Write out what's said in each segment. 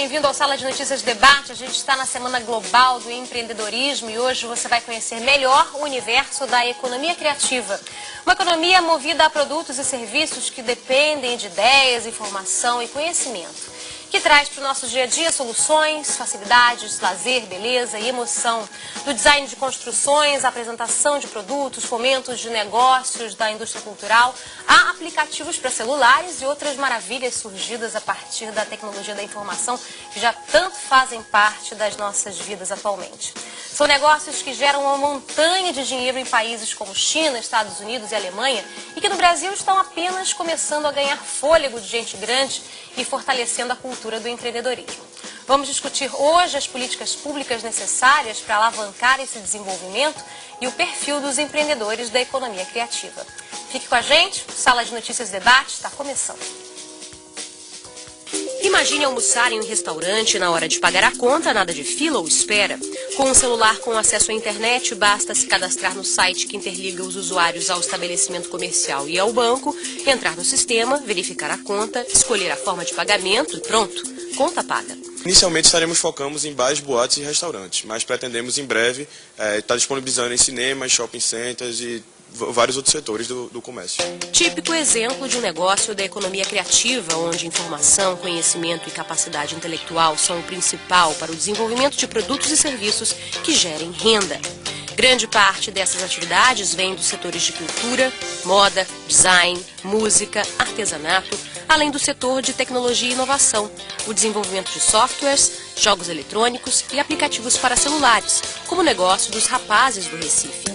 bem-vindo ao Sala de Notícias Debate. A gente está na Semana Global do Empreendedorismo e hoje você vai conhecer melhor o universo da economia criativa. Uma economia movida a produtos e serviços que dependem de ideias, informação e conhecimento, que traz para o nosso dia a dia soluções, facilidades, lazer, beleza e emoção. Do design de construções, apresentação de produtos, fomentos de negócios da indústria cultural, há aplicativos para celulares e outras maravilhas surgidas a partir da tecnologia da informação que já tanto fazem parte das nossas vidas atualmente. São negócios que geram uma montanha de dinheiro em países como China, Estados Unidos e Alemanha e que no Brasil estão apenas começando a ganhar fôlego de gente grande e fortalecendo a cultura do empreendedorismo. Vamos discutir hoje as políticas públicas necessárias para alavancar esse desenvolvimento e o perfil dos empreendedores da economia criativa. Fique com a gente, o Sala de Notícias Debate está começando. Imagine almoçar em um restaurante na hora de pagar a conta, nada de fila ou espera. Com um celular com acesso à internet, basta se cadastrar no site que interliga os usuários ao estabelecimento comercial e ao banco, entrar no sistema, verificar a conta, escolher a forma de pagamento e pronto, conta paga. Inicialmente focamos em bares, boates e restaurantes, mas pretendemos em breve estar disponibilizando em cinemas, shopping centers e vários outros setores do comércio. Típico exemplo de um negócio da economia criativa, onde informação, conhecimento e capacidade intelectual são o principal para o desenvolvimento de produtos e serviços que gerem renda. Grande parte dessas atividades vem dos setores de cultura, moda, design, música, artesanato, além do setor de tecnologia e inovação, o desenvolvimento de softwares, jogos eletrônicos e aplicativos para celulares, como o negócio dos rapazes do Recife.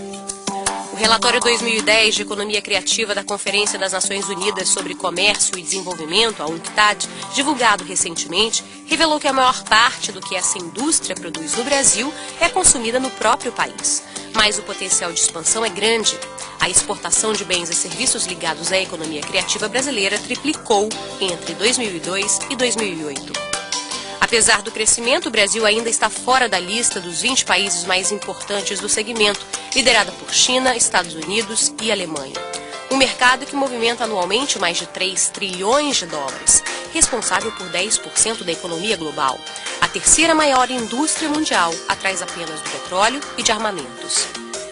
O relatório 2010 de Economia Criativa da Conferência das Nações Unidas sobre Comércio e Desenvolvimento, a UNCTAD, divulgado recentemente, revelou que a maior parte do que essa indústria produz no Brasil é consumida no próprio país. Mas o potencial de expansão é grande. A exportação de bens e serviços ligados à economia criativa brasileira triplicou entre 2002 e 2008. Apesar do crescimento, o Brasil ainda está fora da lista dos 20 países mais importantes do segmento, liderada por China, Estados Unidos e Alemanha. Um mercado que movimenta anualmente mais de 3 trilhões de dólares, responsável por 10% da economia global. A terceira maior indústria mundial, atrás apenas do petróleo e de armamentos.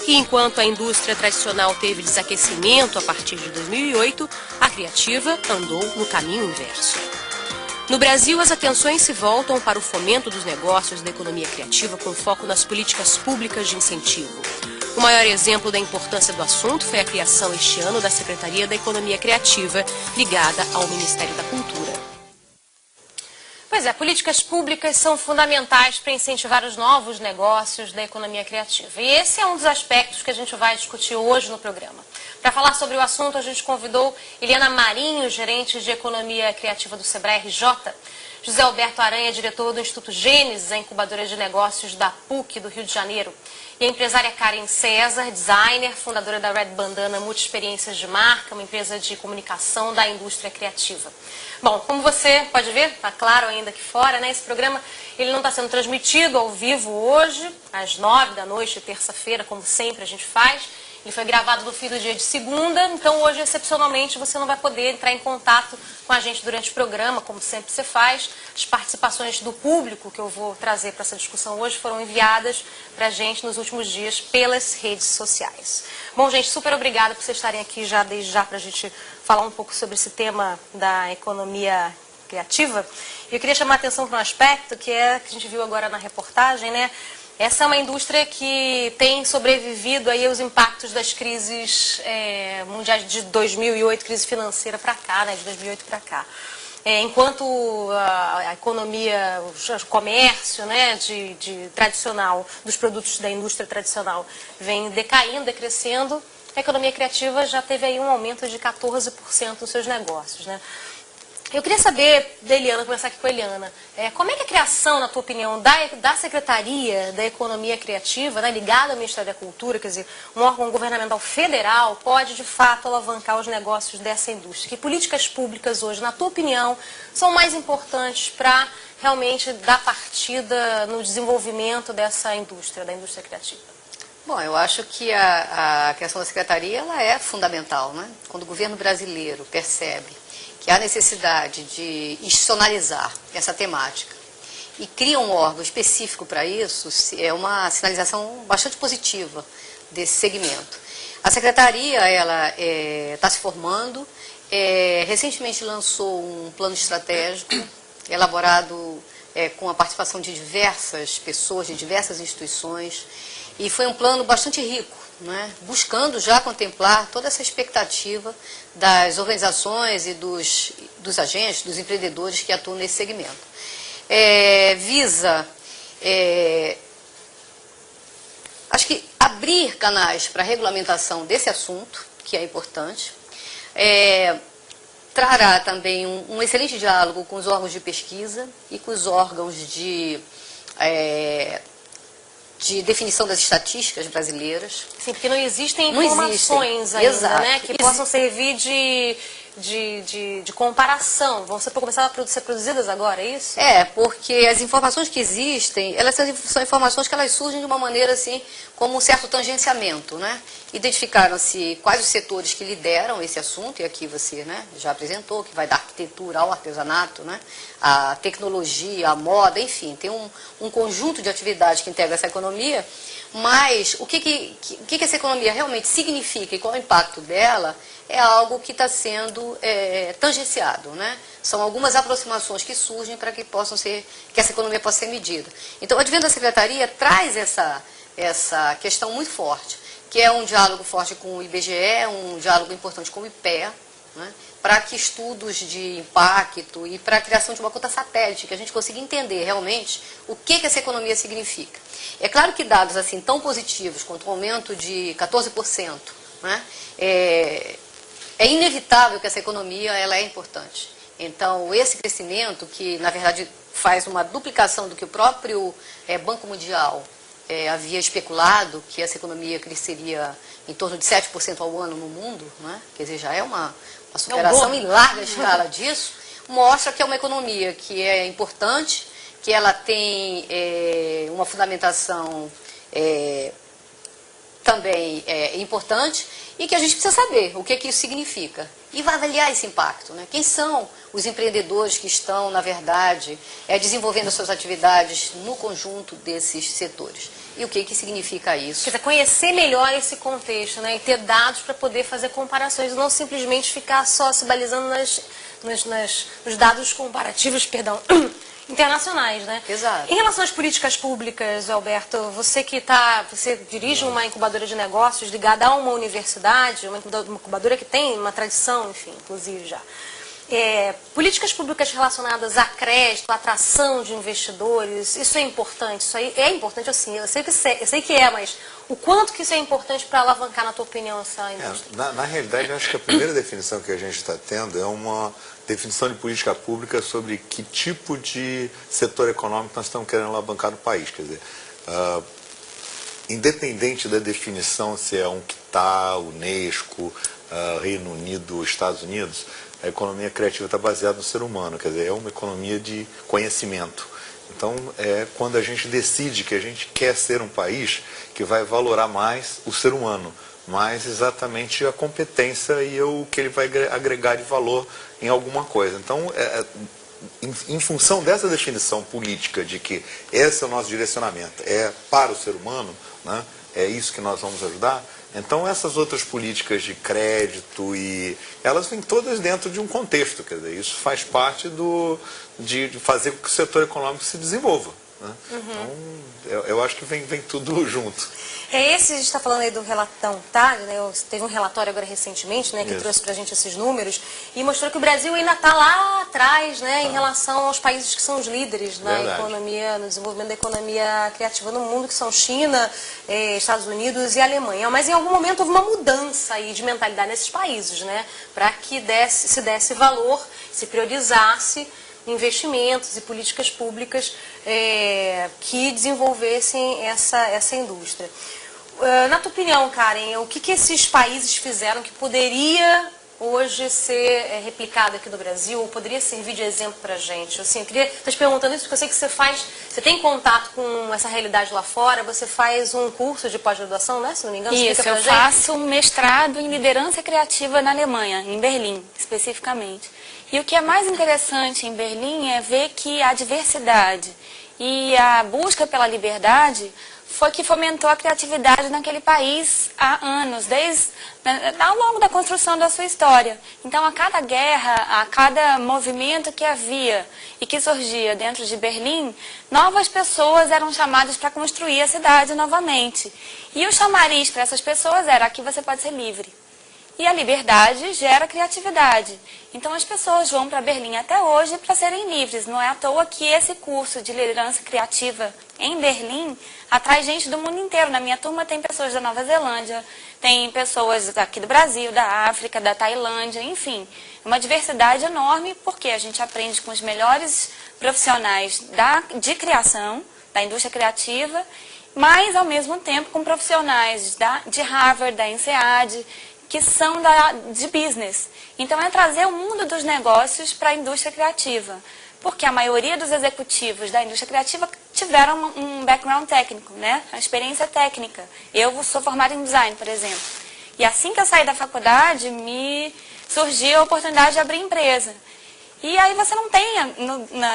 E enquanto a indústria tradicional teve desaquecimento a partir de 2008, a criativa andou no caminho inverso. No Brasil, as atenções se voltam para o fomento dos negócios da economia criativa com foco nas políticas públicas de incentivo. O maior exemplo da importância do assunto foi a criação este ano da Secretaria da Economia Criativa, ligada ao Ministério da Cultura. Pois é, políticas públicas são fundamentais para incentivar os novos negócios da economia criativa. E esse é um dos aspectos que a gente vai discutir hoje no programa. Para falar sobre o assunto, a gente convidou Eliana Marinho, gerente de Economia Criativa do Sebrae RJ, José Alberto Aranha, diretor do Instituto Gênesis, a incubadora de negócios da PUC do Rio de Janeiro, e a empresária Karen César, designer, fundadora da Red Bandana Multi-Experiências de Marca, uma empresa de comunicação da indústria criativa. Bom, como você pode ver, está claro ainda aqui fora, né? Esse programa ele não está sendo transmitido ao vivo hoje, às 9 da noite, terça-feira, como sempre a gente faz. Ele foi gravado no fim do dia de segunda, então hoje, excepcionalmente, você não vai poder entrar em contato com a gente durante o programa, como sempre você faz. As participações do público que eu vou trazer para essa discussão hoje foram enviadas para a gente nos últimos dias pelas redes sociais. Bom, gente, super obrigada por vocês estarem aqui desde já para a gente falar um pouco sobre esse tema da economia criativa. E eu queria chamar a atenção para um aspecto que a gente viu agora na reportagem, né? Essa é uma indústria que tem sobrevivido aí aos impactos das crises mundiais de 2008, crise financeira para cá, né, de 2008 para cá. Enquanto a economia, o comércio, né, tradicional, dos produtos da indústria tradicional vem decaindo, decrescendo, a economia criativa já teve aí um aumento de 14% nos seus negócios, né? Eu queria saber da Eliana, começar aqui com a Eliana, como é que a criação, na tua opinião, da Secretaria da Economia Criativa, né, ligada ao Ministério da Cultura, quer dizer, um órgão governamental federal, pode de fato alavancar os negócios dessa indústria? Que políticas públicas hoje, na tua opinião, são mais importantes para realmente dar partida no desenvolvimento dessa indústria, da indústria criativa? Bom, eu acho que a criação da Secretaria ela é fundamental, né? Quando o governo brasileiro percebe que há necessidade de institucionalizar essa temática e cria um órgão específico para isso, é uma sinalização bastante positiva desse segmento. A secretaria ela está se formando, recentemente lançou um plano estratégico elaborado com a participação de diversas pessoas, de diversas instituições, e foi um plano bastante rico, né, buscando já contemplar toda essa expectativa das organizações e dos agentes, dos empreendedores que atuam nesse segmento. Visa, acho que abrir canais para a regulamentação desse assunto, que é importante, trará também um excelente diálogo com os órgãos de pesquisa e com os órgãos de definição das estatísticas brasileiras. Sim, porque não existem informações ainda, exato, né, que possam servir de comparação. Vão começar a ser produzidas agora, é isso? Porque as informações que existem, elas são informações que elas surgem de uma maneira assim, como um certo tangenciamento, né? Identificaram-se quais os setores que lideram esse assunto, e aqui você, né, já apresentou, que vai da arquitetura ao artesanato, né, a tecnologia, a moda, enfim, tem um conjunto de atividades que integra essa economia, mas o que essa economia realmente significa e qual é o impacto dela é algo que está sendo tangenciado, né? São algumas aproximações que surgem para que essa economia possa ser medida. Então, o advento da Secretaria traz essa questão muito forte, que é um diálogo forte com o IBGE, um diálogo importante com o IPEA, né, para que estudos de impacto e para a criação de uma conta satélite, que a gente consiga entender realmente o que essa economia significa. É claro que dados assim tão positivos quanto o aumento de 14%, né, é inevitável que essa economia ela é importante. Então, esse crescimento, que na verdade faz uma duplicação do que o próprio Banco Mundial havia especulado, que essa economia cresceria em torno de 7% ao ano no mundo, né? Quer dizer, já é uma superação em larga escala disso, mostra que é uma economia que é importante, que ela tem uma fundamentação também importante, e que a gente precisa saber o que isso significa. E vai avaliar esse impacto, né? Quem são os empreendedores que estão, na verdade, desenvolvendo as suas atividades no conjunto desses setores? E o que significa isso? Quer dizer, conhecer melhor esse contexto, né? E ter dados para poder fazer comparações, e não simplesmente ficar só se balizando nos dados comparativos, internacionais, né? Exato. Em relação às políticas públicas, Alberto, você dirige uma incubadora de negócios ligada a uma universidade, uma incubadora que tem uma tradição, enfim, inclusive já. Políticas públicas relacionadas a crédito, a atração de investidores, isso é importante? Isso aí é importante, assim, eu sei que é, mas o quanto que isso é importante para alavancar, na tua opinião, essa indústria? Na realidade, eu acho que a primeira definição que a gente está tendo é uma definição de política pública sobre que tipo de setor econômico nós estamos querendo alavancar no país. Quer dizer, independente da definição se é um QTA, Unesco, Reino Unido, Estados Unidos, a economia criativa está baseada no ser humano, quer dizer, é uma economia de conhecimento. Então, quando a gente decide que a gente quer ser um país que vai valorar mais o ser humano, mais exatamente a competência e o que ele vai agregar de valor em alguma coisa. Então, em função dessa definição política de que esse é o nosso direcionamento, é para o ser humano, né, é isso que nós vamos ajudar, então essas outras políticas de crédito, elas vêm todas dentro de um contexto, quer dizer, isso faz parte de fazer com que o setor econômico se desenvolva. Né? Uhum. Então, eu acho que vem tudo junto. A gente está falando aí do relatão TAG, né? Teve um relatório agora recentemente, né, que trouxe para a gente esses números e mostrou que o Brasil ainda está lá atrás, né, em relação aos países que são os líderes na economia, no desenvolvimento da economia criativa no mundo, que são China, Estados Unidos e Alemanha. Mas em algum momento houve uma mudança aí de mentalidade nesses países, né, para que se desse valor, se priorizasse investimentos e políticas públicas que desenvolvessem essa indústria. Na tua opinião, Karen, o que esses países fizeram que poderia hoje ser replicado aqui no Brasil, ou poderia servir de exemplo para a gente? Assim, eu queria estar te perguntando isso porque eu sei que você tem contato com essa realidade lá fora, você faz um curso de pós-graduação, né, se não me engano? Isso, eu faço um mestrado em liderança criativa na Alemanha, em Berlim, especificamente. E o que é mais interessante em Berlim é ver que a diversidade E a busca pela liberdade foi que fomentou a criatividade naquele país há anos, ao longo da construção da sua história. Então, a cada guerra, a cada movimento que havia e que surgia dentro de Berlim, novas pessoas eram chamadas para construir a cidade novamente. E o chamariz para essas pessoas era: aqui você pode ser livre. E a liberdade gera criatividade. Então as pessoas vão para Berlim até hoje para serem livres. Não é à toa que esse curso de liderança criativa em Berlim atrai gente do mundo inteiro. Na minha turma tem pessoas da Nova Zelândia, tem pessoas aqui do Brasil, da África, da Tailândia, enfim. Uma diversidade enorme, porque a gente aprende com os melhores profissionais de criação, da indústria criativa, mas ao mesmo tempo com profissionais de Harvard, da INSEAD, que são de business. Então é trazer o mundo dos negócios para a indústria criativa. Porque a maioria dos executivos da indústria criativa tiveram um background técnico, né? A experiência técnica. Eu sou formada em design, por exemplo. E assim que eu saí da faculdade, me surgiu a oportunidade de abrir empresa. E aí você não tem,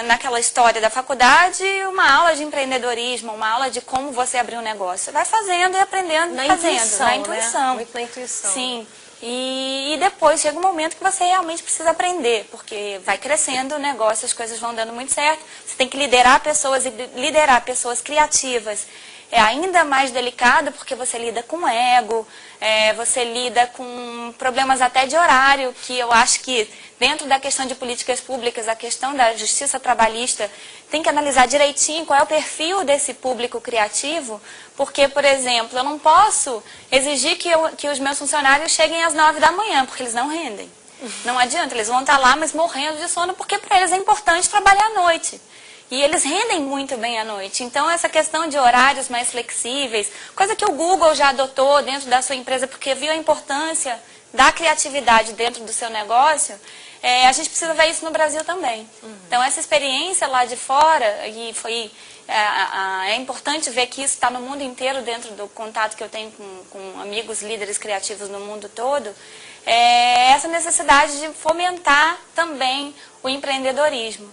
naquela história da faculdade, uma aula de empreendedorismo, uma aula de como você abrir um negócio. Você vai fazendo e aprendendo e fazendo. Na intuição. Né? Muito na intuição. Sim. E depois chega um momento que você realmente precisa aprender, porque vai crescendo o negócio, as coisas vão dando muito certo. Você tem que liderar pessoas, e liderar pessoas criativas é ainda mais delicado, porque você lida com ego, você lida com problemas até de horário, que eu acho que dentro da questão de políticas públicas, a questão da justiça trabalhista, tem que analisar direitinho qual é o perfil desse público criativo, porque, por exemplo, eu não posso exigir que os meus funcionários cheguem às 9 da manhã, porque eles não rendem. Não adianta, eles vão estar lá, mas morrendo de sono, porque para eles é importante trabalhar à noite. E eles rendem muito bem à noite. Então, essa questão de horários mais flexíveis, coisa que o Google já adotou dentro da sua empresa, porque viu a importância da criatividade dentro do seu negócio, a gente precisa ver isso no Brasil também. Então, essa experiência lá de fora, e é importante ver que isso está no mundo inteiro, dentro do contato que eu tenho com amigos líderes criativos no mundo todo, essa necessidade de fomentar também o empreendedorismo.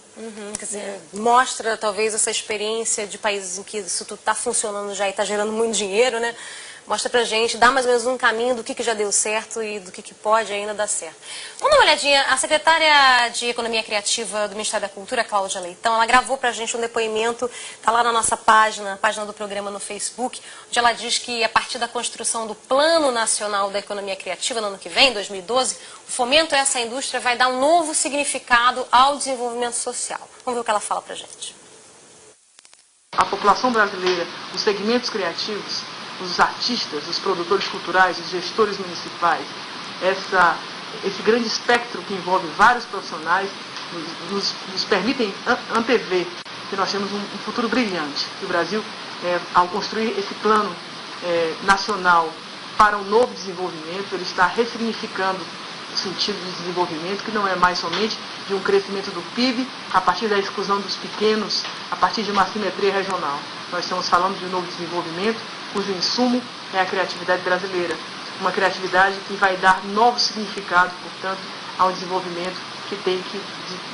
Quer dizer, mostra talvez essa experiência de países em que isso tudo está funcionando já e está gerando muito dinheiro, né? Mostra pra gente, dá mais ou menos um caminho do que já deu certo e do que pode ainda dar certo. Vamos dar uma olhadinha, a secretária de Economia Criativa do Ministério da Cultura, Cláudia Leitão, ela gravou pra gente um depoimento, tá lá na nossa página, a página do programa no Facebook, onde ela diz que a partir da construção do Plano Nacional da Economia Criativa no ano que vem, 2012, o fomento a essa indústria vai dar um novo significado ao desenvolvimento social. Vamos ver o que ela fala pra gente. A população brasileira, os segmentos criativos, os artistas, os produtores culturais, os gestores municipais, esse grande espectro que envolve vários profissionais, nos permitem antever que nós temos um futuro brilhante. Que o Brasil, ao construir esse plano nacional para um novo desenvolvimento, ele está ressignificando o sentido de desenvolvimento, que não é mais somente de um crescimento do PIB a partir da exclusão dos pequenos, a partir de uma assimetria regional. Nós estamos falando de um novo desenvolvimento, cujo insumo é a criatividade brasileira. Uma criatividade que vai dar novo significado, portanto, ao desenvolvimento que tem que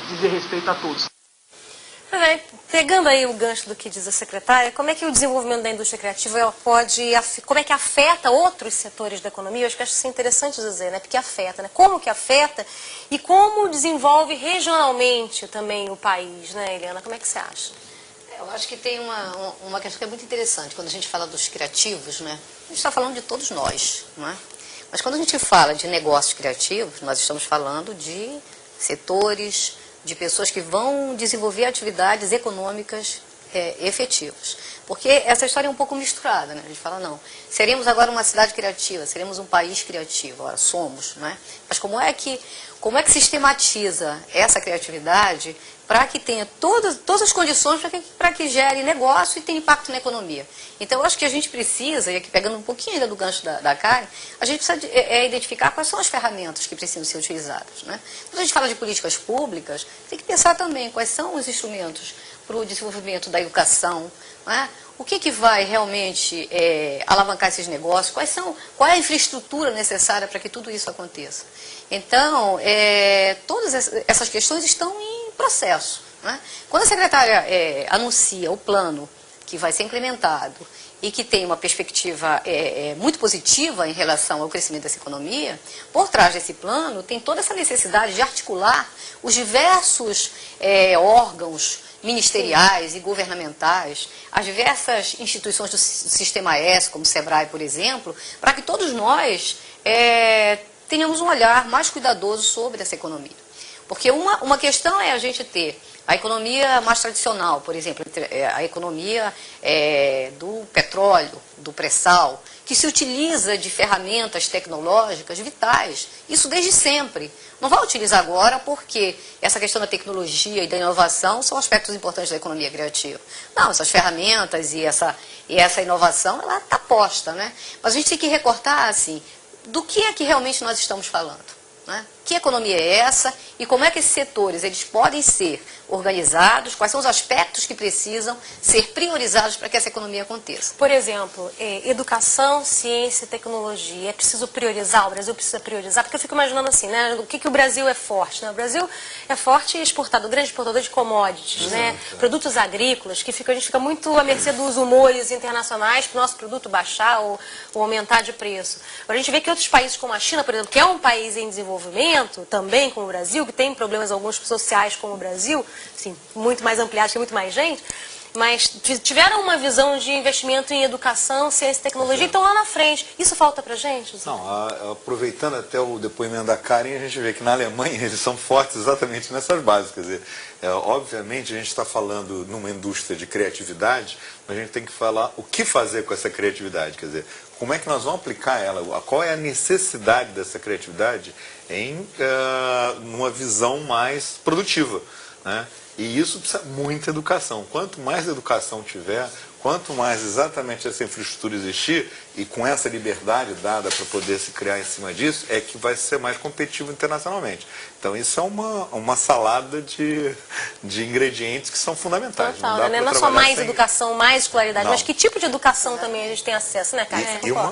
dizer respeito a todos. Pegando aí o gancho do que diz a secretária, como é que o desenvolvimento da indústria criativa como é que afeta outros setores da economia? Eu acho que isso é interessante dizer, né? Porque afeta, né? Como que afeta e como desenvolve regionalmente também o país, né, Helena? Como é que você acha? Eu acho que tem uma questão que é muito interessante. Quando a gente fala dos criativos, né, a gente está falando de todos nós, não é? Mas quando a gente fala de negócios criativos, nós estamos falando de setores, de pessoas que vão desenvolver atividades econômicas efetivas. Porque essa história é um pouco misturada, né? A gente fala, não, seremos agora uma cidade criativa, seremos um país criativo. Ora, somos, né? Mas como é que sistematiza essa criatividade para que tenha todas as condições para que gere negócio e tenha impacto na economia? Então, eu acho que a gente precisa, e aqui pegando um pouquinho ainda do gancho da Karen, a gente precisa identificar quais são as ferramentas que precisam ser utilizadas, né? Quando a gente fala de políticas públicas, tem que pensar também quais são os instrumentos para o desenvolvimento da educação, né? O que vai realmente alavancar esses negócios, qual é a infraestrutura necessária para que tudo isso aconteça. Então, todas essas questões estão em processo. né? Quando a secretária anuncia o plano que vai ser implementado e que tem uma perspectiva muito positiva em relação ao crescimento dessa economia, por trás desse plano tem toda essa necessidade de articular os diversos órgãos ministeriais e governamentais, as diversas instituições do Sistema S, como o SEBRAE, por exemplo, para que todos nós tenhamos um olhar mais cuidadoso sobre essa economia. Porque uma questão é a gente ter a economia mais tradicional, por exemplo, a economia do petróleo, do pré-sal, que se utiliza de ferramentas tecnológicas vitais, isso desde sempre. Não vai utilizar agora porque essa questão da tecnologia e da inovação são aspectos importantes da economia criativa. Não, essas ferramentas e essa inovação, ela está posta, né? Mas a gente tem que recortar, assim, do que é que realmente nós estamos falando, né? Que economia é essa e como é que esses setores eles podem ser organizados, quais são os aspectos que precisam ser priorizados para que essa economia aconteça. Por exemplo, educação, ciência e tecnologia. É preciso priorizar, o Brasil precisa priorizar, porque eu fico imaginando assim, né? O que o Brasil é forte, né? O Brasil é forte exportador, grande exportador de commodities, né? Produtos agrícolas, que a gente fica muito à mercê dos humores internacionais para o nosso produto baixar ou aumentar de preço. Agora, a gente vê que outros países como a China, por exemplo, que é um país em desenvolvimento, também como o Brasil, que tem problemas alguns sociais como o Brasil, assim, muito mais ampliados, tem muito mais gente, mas tiveram uma visão de investimento em educação, ciência e tecnologia, e estão lá na frente. Isso falta pra gente? Não, aproveitando até o depoimento da Karen, a gente vê que na Alemanha eles são fortes exatamente nessas bases. Quer dizer, obviamente a gente está falando numa indústria de criatividade, mas a gente tem que falar o que fazer com essa criatividade. Quer dizer, como é que nós vamos aplicar ela? Qual é a necessidade dessa criatividade em uma visão mais produtiva, né? E isso precisa muita educação. Quanto mais educação tiver, quanto mais exatamente essa infraestrutura existir, e com essa liberdade dada para poder se criar em cima disso, é que vai ser mais competitivo internacionalmente. Então isso é uma salada de ingredientes que são fundamentais. Total, não né? Não é só mais educação, mais escolaridade, mas que tipo de educação também a gente tem acesso, né, cara?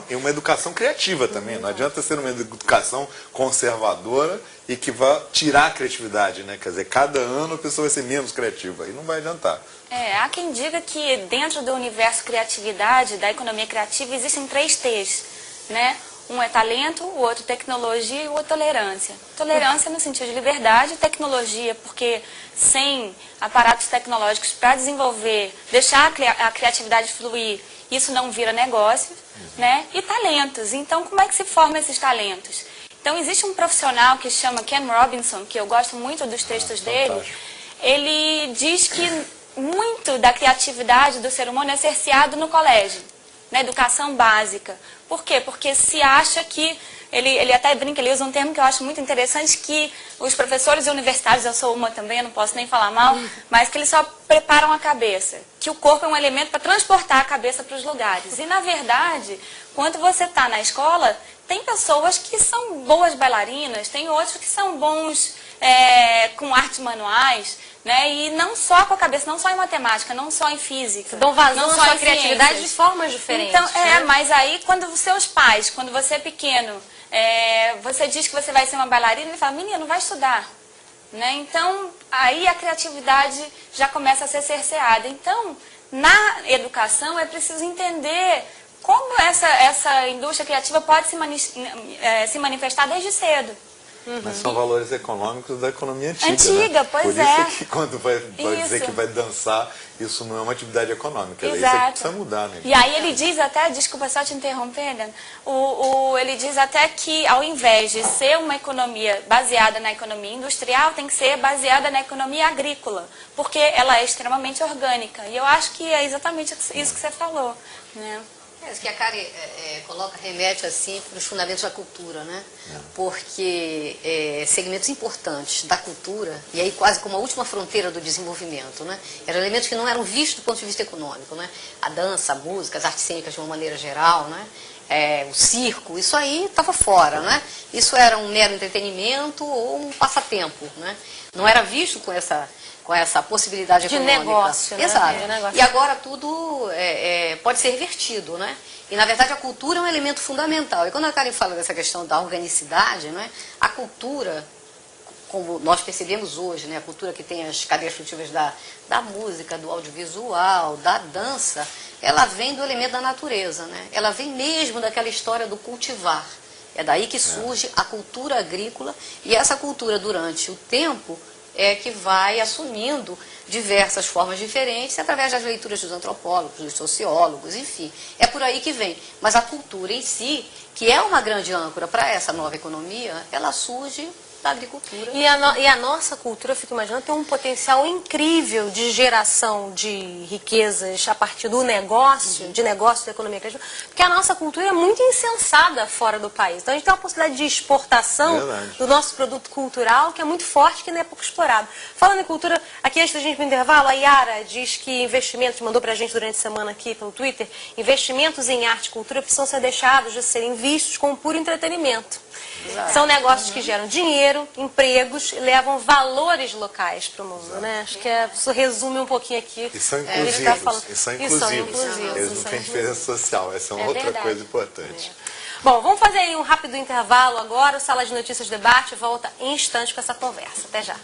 E uma educação criativa também. Não adianta ser uma educação conservadora e que vá tirar a criatividade, né? Quer dizer, cada ano a pessoa vai ser menos criativa, e não vai adiantar. Há quem diga que dentro do universo criatividade, da economia criativa, existem 3 T's, né? Um é talento, o outro tecnologia e o outro tolerância. Tolerância no sentido de liberdade, tecnologia, porque sem aparatos tecnológicos para desenvolver, deixar a criatividade fluir, isso não vira negócio, né? E talentos. Então, como é que se formam esses talentos? Então, existe um profissional que se chama Ken Robinson, que eu gosto muito dos textos dele. Ele diz que muito da criatividade do ser humano é cerceado no colégio, na educação básica. Por quê? Porque se acha que, ele até brinca, ele usa um termo que eu acho muito interessante, que os professores universitários, eu sou uma também, eu não posso nem falar mal, mas que eles só preparam a cabeça, que o corpo é um elemento para transportar a cabeça para os lugares. E, na verdade, quando você está na escola, tem pessoas que são boas bailarinas, tem outros que são bons com artes manuais, né? E não só com a cabeça, não só em matemática, não só em física. Dão vazão à sua criatividade de formas diferentes. Então, né? Mas aí quando os seus pais, quando você é pequeno, você diz que você vai ser uma bailarina, ele fala, menino, vai estudar. Né? Então, aí a criatividade já começa a ser cerceada. Então, na educação é preciso entender como essa indústria criativa pode se manifestar desde cedo. Mas são valores econômicos da economia antiga. Antiga, né? pois Por isso é que quando vai dizer que vai dançar, isso não é uma atividade econômica. Exato. Isso é que precisa mudar, né? E aí ele diz até, desculpa só te interromper, Helena, ele diz até que ao invés de ser uma economia baseada na economia industrial, tem que ser baseada na economia agrícola, porque ela é extremamente orgânica. E eu acho que é exatamente isso que você falou, né? Isso que a Karen remete assim para os fundamentos da cultura, né? Porque segmentos importantes da cultura, e aí quase como a última fronteira do desenvolvimento, né? Eram elementos que não eram vistos do ponto de vista econômico, né? A dança, a música, as artes cênicas de uma maneira geral, né? O circo, isso aí estava fora, né? Isso era um mero entretenimento ou um passatempo, né? Não era visto com essa possibilidade de econômica. Negócio, né? Exato. De negócio. E agora tudo pode ser revertido, né? E, na verdade, a cultura é um elemento fundamental. E quando a Karen fala dessa questão da organicidade, né? A cultura, como nós percebemos hoje, né, a cultura que tem as cadeias produtivas da música, do audiovisual, da dança, ela vem do elemento da natureza, né? Ela vem mesmo daquela história do cultivar. É daí que surge a cultura agrícola, e essa cultura, durante o tempo, é que vai assumindo diversas formas diferentes, através das leituras dos antropólogos, dos sociólogos, enfim. É por aí que vem. Mas a cultura em si, que é uma grande âncora para essa nova economia, ela surge da agricultura. E a nossa cultura, eu fico imaginando, tem um potencial incrível de geração de riquezas a partir do negócio, de negócio da economia criativa, porque a nossa cultura é muito insensada fora do país. Então a gente tem uma possibilidade de exportação do nosso produto cultural, que é muito forte, que não é pouco explorado. Falando em cultura, aqui antes da gente ir para o intervalo, a Yara diz que investimentos, mandou para a gente durante a semana aqui pelo Twitter, investimentos em arte e cultura precisam ser deixados de serem vistos como puro entretenimento. Exato. São negócios que geram dinheiro, empregos e levam valores locais para o mundo, né? Acho que isso resume um pouquinho aqui. E são inclusivos. Eles não têm diferença social. Essa é uma outra coisa importante. Bom, vamos fazer aí um rápido intervalo agora. O Sala de Notícias Debate volta em instantes com essa conversa. Até já.